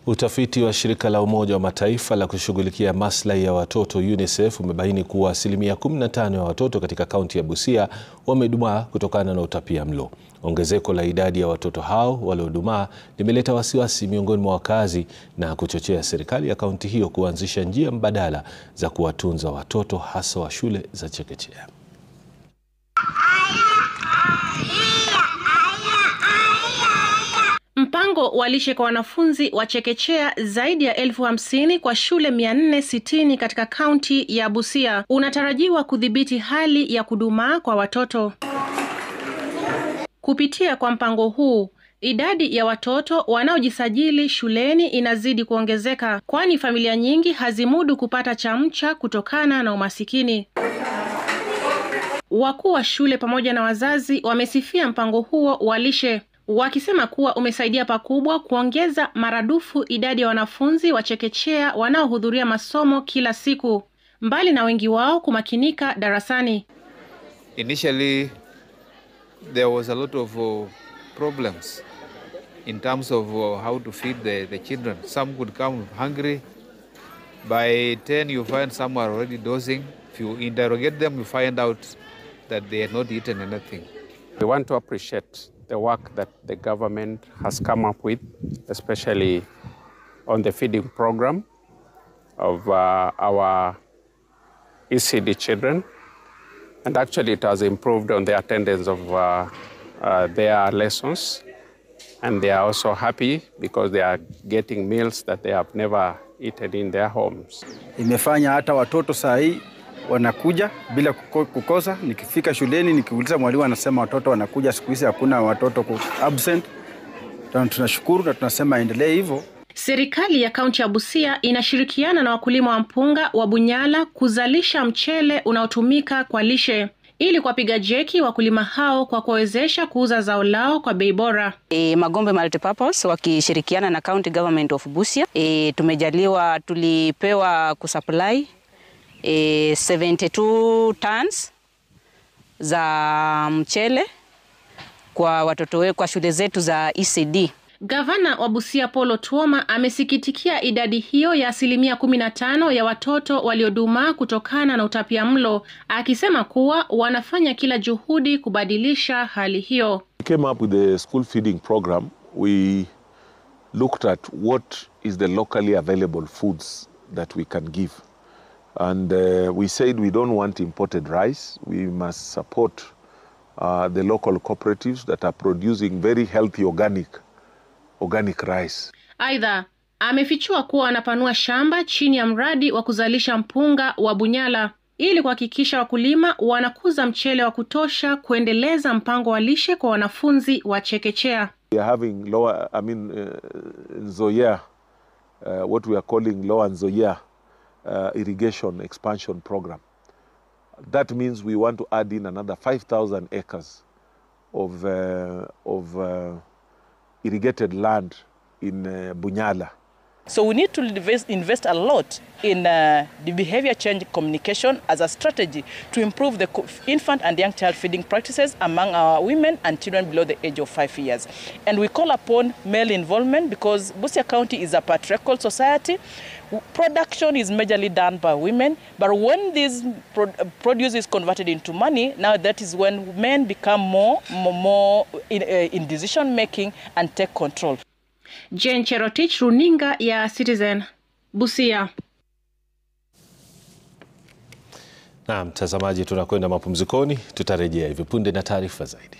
Utafiti wa shirika la Umoja wa Mataifa la kushughulikia maslahi ya watoto UNICEF umebaini kuwa 15% ya watoto katika kaunti ya Busia wamedumaa kutokana na utapiamlo. Ongezeko la idadi ya watoto hao waliodumaa limeleta wasiwasi miongoni mwa wakazi na kuchochea serikali ya kaunti hiyo kuanzisha njia mbadala za kuwatunza watoto hasa wa shule za chekechea. Mpango wa lishe kwa wanafunzi wa chekechea zaidi ya 50,000 kwa shule 460 katika kaunti ya Busia unatarajiwa kudhibiti hali ya kudumaa kwa watoto. Kupitia kwa mpango huu, idadi ya watoto wanaojisajili shuleni inazidi kuongezeka, kwani familia nyingi hazimudu kupata chamcha kutokana na umasikini. Wakuu wa shule pamoja na wazazi wamesifia mpango huo wa lishe, wakisema kuwa umesaidia pakubwa kuongeza maradufu idadi ya wanafunzi wa chekechea wanaohudhuria masomo kila siku, mbali na wengi wao kumakinika darasani. Initially, there was a lot of problems in terms of how to feed the children. Some would come hungry. By 10, you find some are already dozing. If you interrogate them, you find out that they had not eaten anything. We want to appreciate the work that the government has come up with, especially on the feeding program of our ECD children. And actually it has improved on the attendance of their lessons. And they are also happy because they are getting meals that they have never eaten in their homes. Imefanya hata watoto saa hii wanakuja bila kukosa. Nikifika shuleni nikiuliza mwalimu anasema watoto wanakuja, siku hizi hakuna watoto absent. Tunashukuru na tunasema endelee hivyo. Serikali ya kaunti ya Busia inashirikiana na wakulima wa mpunga wa Bunyala kuzalisha mchele unaotumika kwa lishe, ili kuwapiga jeki wakulima hao kwa kuwezesha kuuza zao lao kwa bei bora. Magombe Multipurpose wakishirikiana na County Government of Busia tulipewa kusupply 72 tons za mchele kwa watoto wetu kwa shule zetu za ECD. Gavana wa Busia Paul Otuoma amesikitikia idadi hiyo ya 15% ya watoto waliodumaa kutokana na utapiamlo, akisema kuwa wanafanya kila juhudi kubadilisha hali hiyo. We came up with the school feeding program. We looked at what is the locally available foods that we can give. And we said we don't want imported rice. We must support the local cooperatives that are producing very healthy organic rice. Aidha, amefichua kuwa anapanua shamba chini ya mradi wa kuzalisha mpunga wa Bunyala ili kuhakikisha wakulima wanakuza mchele wa kutosha kuendeleza mpango wa lishe kwa wanafunzi wa chekechea. We are having lower, Nzoia, what we are calling Lower Nzoia irrigation expansion program. That means we want to add in another 5,000 acres of irrigated land in Bunyala. So we need to invest a lot in the behavior change communication as a strategy to improve the infant and young child feeding practices among our women and children below the age of 5 years. And we call upon male involvement because Busia County is a patriarchal society. Production is majorly done by women, but when this produce is converted into money, now that is when men become more in decision making and take control. Jane Cherotich, runinga ya Citizen, Busia. Na mtazamaji, tunakwenda mapumzikoni, tutarejea hivi punde na taarifa zaidi.